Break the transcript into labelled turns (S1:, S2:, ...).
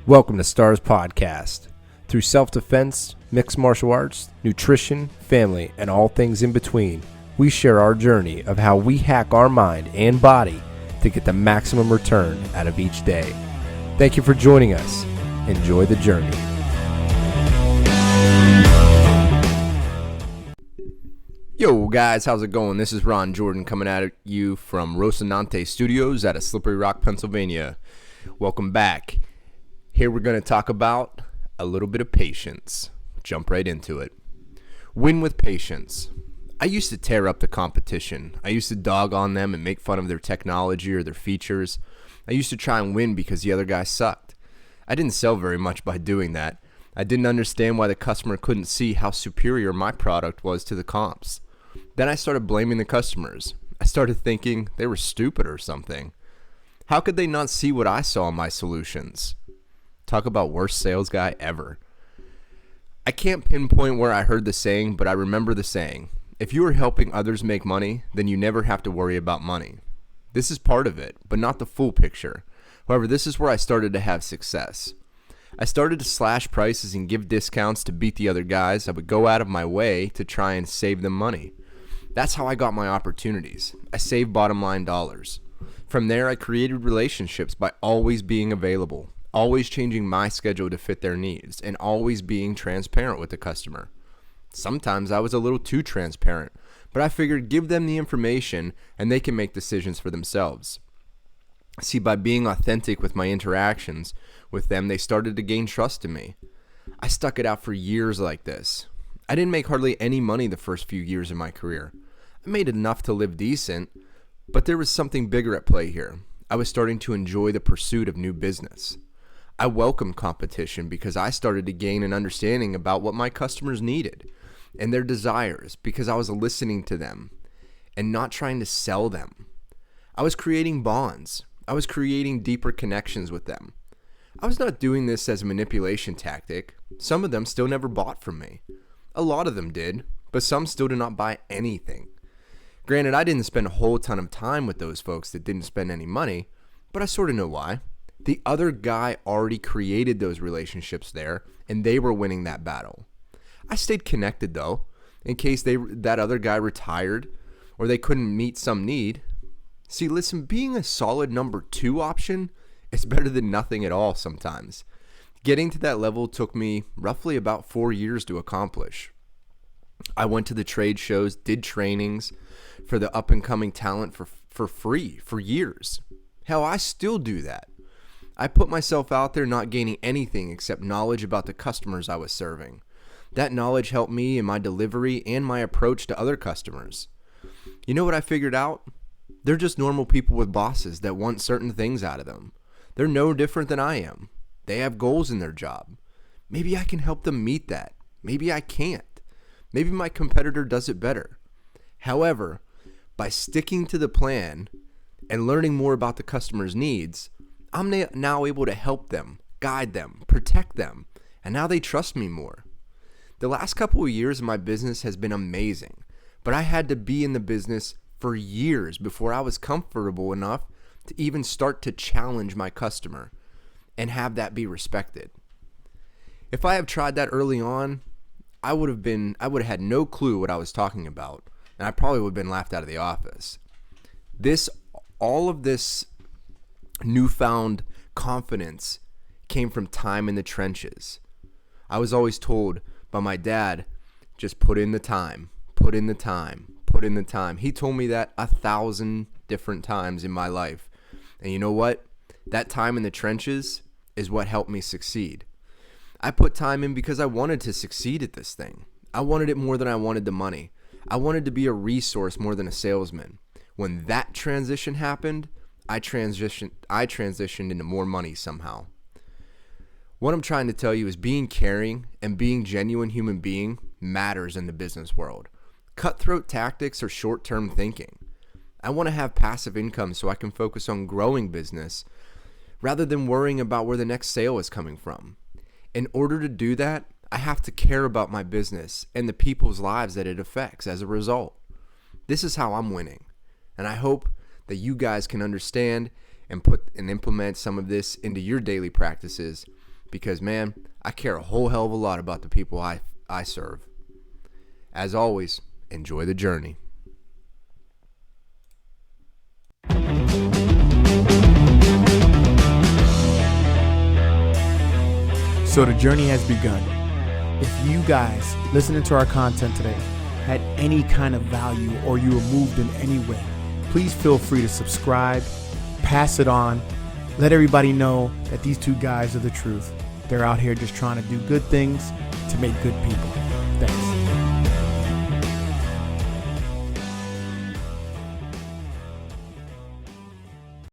S1: Welcome to Stars Podcast. Through self-defense, mixed martial arts, nutrition, family, and all things in between, we share our journey of how we hack our mind and body to get the maximum return out of each day. Thank you for joining us. Enjoy the journey. Yo guys, how's it going? This is Ron Jordan coming at you from Rocinante Studios out of Slippery Rock, Pennsylvania. Welcome back. Here we're going to talk about a little bit of patience. Jump right into it. Win with patience. I used to tear up the competition. I used to dog on them and make fun of their technology or their features. I used to try and win because the other guy sucked. I didn't sell very much by doing that. I didn't understand why the customer couldn't see how superior my product was to the comps. Then I started blaming the customers. I started thinking they were stupid or something. How could they not see what I saw in my solutions? Talk about worst sales guy ever. I can't pinpoint where I heard the saying, but I remember the saying. If you are helping others make money, then you never have to worry about money. This is part of it, but not the full picture. However, this is where I started to have success. I started to slash prices and give discounts to beat the other guys. I would go out of my way to try and save them money. That's how I got my opportunities. I saved bottom line dollars. From there, I created relationships by always being available, always changing my schedule to fit their needs, and always being transparent with the customer. Sometimes I was a little too transparent, but I figured give them the information and they can make decisions for themselves. See, by being authentic with my interactions with them, they started to gain trust in me. I stuck it out for years like this. I didn't make hardly any money the first few years of my career. I made enough to live decent, but there was something bigger at play here. I was starting to enjoy the pursuit of new business. I welcomed competition because I started to gain an understanding about what my customers needed and their desires because I was listening to them and not trying to sell them. I was creating bonds. I was creating deeper connections with them. I was not doing this as a manipulation tactic. Some of them still never bought from me. A lot of them did, but some still did not buy anything. Granted, I didn't spend a whole ton of time with those folks that didn't spend any money, but I sort of know why. The other guy already created those relationships there, and they were winning that battle. I stayed connected, though, in case that other guy retired or they couldn't meet some need. See, listen, being a solid number 2 option is better than nothing at all sometimes. Getting to that level took me roughly about 4 years to accomplish. I went to the trade shows, did trainings for the up-and-coming talent for free for years. Hell, I still do that. I put myself out there not gaining anything except knowledge about the customers I was serving. That knowledge helped me in my delivery and my approach to other customers. You know what I figured out? They're just normal people with bosses that want certain things out of them. They're no different than I am. They have goals in their job. Maybe I can help them meet that. Maybe I can't. Maybe my competitor does it better. However, by sticking to the plan and learning more about the customer's needs, I'm now able to help them, guide them, protect them, and now they trust me more. The last couple of years of my business has been amazing, but I had to be in the business for years before I was comfortable enough to even start to challenge my customer and have that be respected. If I have tried that early on, I would have had no clue what I was talking about, and I probably would have been laughed out of the office. All of this newfound confidence came from time in the trenches. I was always told by my dad, just put in the time, put in the time, put in the time. He told me that 1,000 different times in my life. And you know what? That time in the trenches is what helped me succeed. I put time in because I wanted to succeed at this thing. I wanted it more than I wanted the money. I wanted to be a resource more than a salesman. When that transition happened, I transitioned into more money somehow. What I'm trying to tell you is being caring and being genuine human being matters in the business world. Cutthroat tactics are short-term thinking. I want to have passive income so I can focus on growing business rather than worrying about where the next sale is coming from. In order to do that, I have to care about my business and the people's lives that it affects as a result. This is how I'm winning, and I hope that you guys can understand and put and implement some of this into your daily practices because, man, I care a whole hell of a lot about the people I serve. As always, enjoy the journey.
S2: So the journey has begun. If you guys listening to our content today had any kind of value or you were moved in any way, please feel free to subscribe, pass it on, let everybody know that these two guys are the truth. They're out here just trying to do good things to make good people.